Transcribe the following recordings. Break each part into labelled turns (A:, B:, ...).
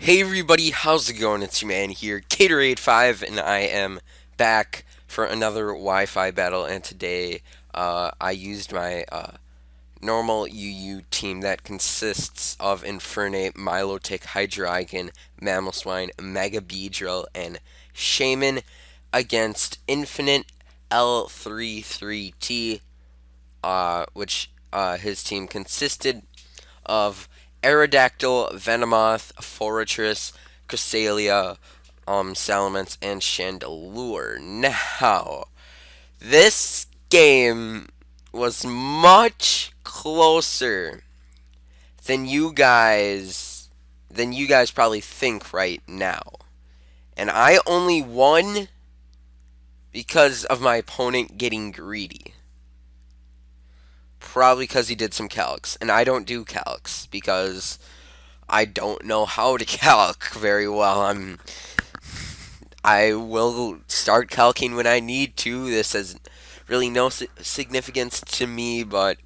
A: Hey everybody, how's it going? It's your man here, Gatorade5, and I am back for another Wi-Fi battle. And today, I used my normal UU team that consists of Infernape, Milotic, Hydreigon, Mamoswine, Mega Beedrill, and Shaman against Infinite L33T, which his team consisted of Aerodactyl, Venomoth, Forretress, Cresselia, Salamence, and Chandelure. Now, this game was much closer than you guys probably think right now. And I only won because of my opponent getting greedy. Probably because he did some calcs, and I don't do calcs because I don't know how to calc very well. I will start calcing when I need to. This has really no significance to me, but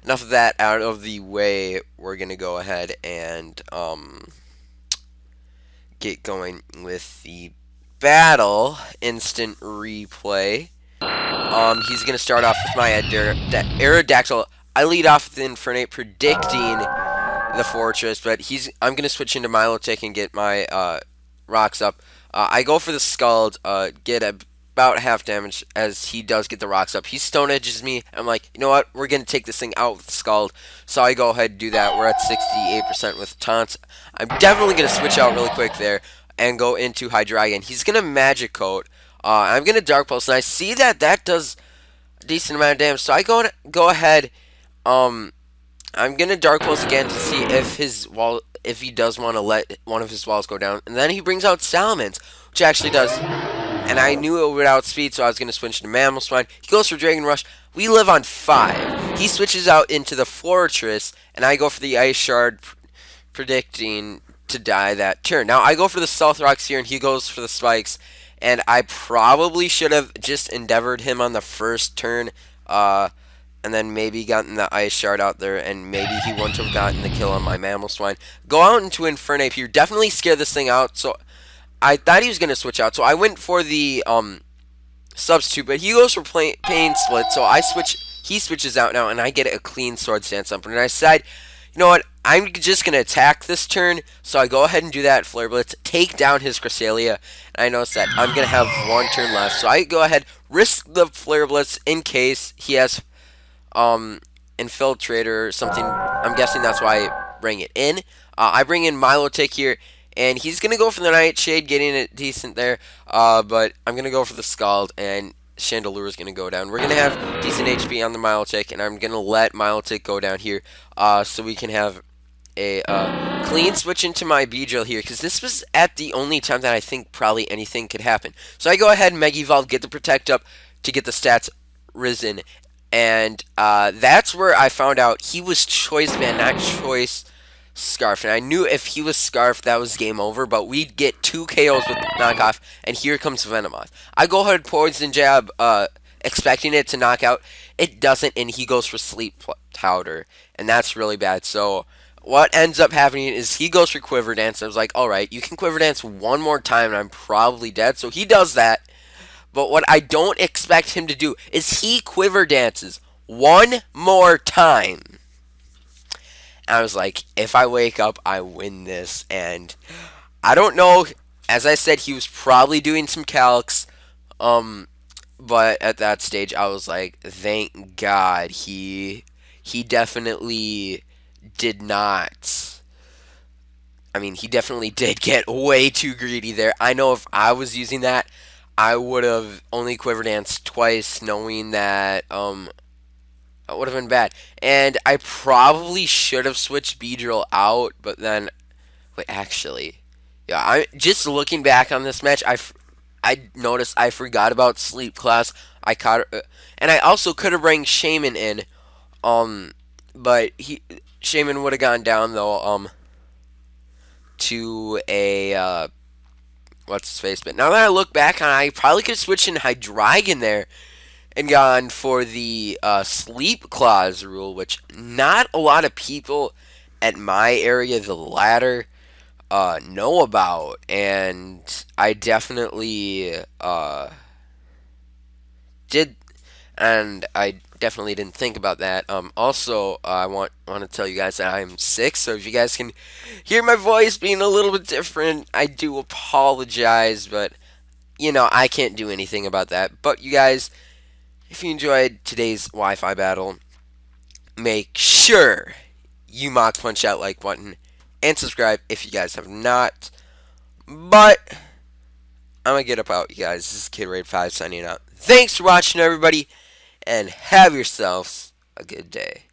A: enough of that out of the way. We're gonna go ahead and get going with the battle instant replay. He's gonna start off with my Aerodactyl. I lead off with Infernape, predicting the Fortress, but I'm gonna switch into Milotic and get my rocks up. I go for the Scald, get about half damage as he does get the rocks up. He Stone Edges me. I'm like, you know what? We're gonna take this thing out with Scald. So I go ahead and do that. We're at 68% with taunts. I'm definitely gonna switch out really quick there and go into Hydreigon. He's gonna Magic Coat. I'm gonna Dark Pulse, and I see that does a decent amount of damage. So I go ahead. I'm gonna Dark Pulse again to see if he does want to let one of his walls go down, and then he brings out Salamence, which actually does. And I knew it would outspeed, so I was gonna switch to Mamoswine. He goes for Dragon Rush. We live on 5. He switches out into the Fortress, and I go for the Ice Shard, predicting to die that turn. Now I go for the Stealth Rocks here, and he goes for the Spikes. And I probably should have just endeavored him on the first turn, and then maybe gotten the Ice Shard out there, and maybe he wouldn't have gotten the kill on my Mamoswine. Go out into Infernape here, definitely scare this thing out. So I thought he was gonna switch out, so I went for the substitute, but he goes for Pain Split. So he switches out now, and I get a clean Sword Stance up. And I decide, you know what? I'm just going to attack this turn, so I go ahead and do that Flare Blitz, take down his Cresselia, and I notice that I'm going to have one turn left, so I go ahead, risk the Flare Blitz in case he has Infiltrator or something. I'm guessing that's why I bring it in. I bring in Milotic here, and he's going to go for the Nightshade, getting it decent there, but I'm going to go for the Scald, and Chandelure is going to go down. We're going to have decent HP on the Milotic, and I'm going to let Milotic go down here so we can have a clean switch into my Beedrill here, because this was at the only time that I think probably anything could happen. So I go ahead and Mega Evolve, get the Protect up to get the stats risen, and that's where I found out he was Choice Band, not Choice Scarf. And I knew if he was Scarf, that was game over, but we'd get 2 KOs with knockoff, and here comes Venomoth. I go ahead, Poison Jab, expecting it to knock out. It doesn't, and he goes for Sleep Powder, and that's really bad. So what ends up happening is he goes for Quiver Dance. I was like, alright, you can Quiver Dance one more time, and I'm probably dead. So he does that. But what I don't expect him to do is he Quiver Dances one more time. And I was like, if I wake up, I win this. And I don't know. As I said, he was probably doing some calcs. But at that stage, I was like, thank God he definitely did not. I mean, he definitely did get way too greedy there. I know if I was using that, I would have only Quiver Danced twice, knowing that that would have been bad. And I probably should have switched Beedrill out, but then wait, actually, yeah, I just looking back on this match, I noticed I forgot about Sleep Class. I caught and I also could have bring Shaman in, but Shaman would have gone down though, to a what's his face. But now that I look back on, I probably could have switched in Hydreigon there and gone for the Sleep Clause rule, which not a lot of people at my area, the latter, know about, and I definitely did, and I definitely didn't think about that. Also, I want to tell you guys that I'm sick, so if you guys can hear my voice being a little bit different, I do apologize, but I can't do anything about that. But you guys, if you enjoyed today's Wi-Fi battle, make sure you mock punch that like button and subscribe if you guys have not. But I'm gonna get up out, you guys. This is Kid Raid 5 signing out. Thanks for watching, everybody, and have yourselves a good day.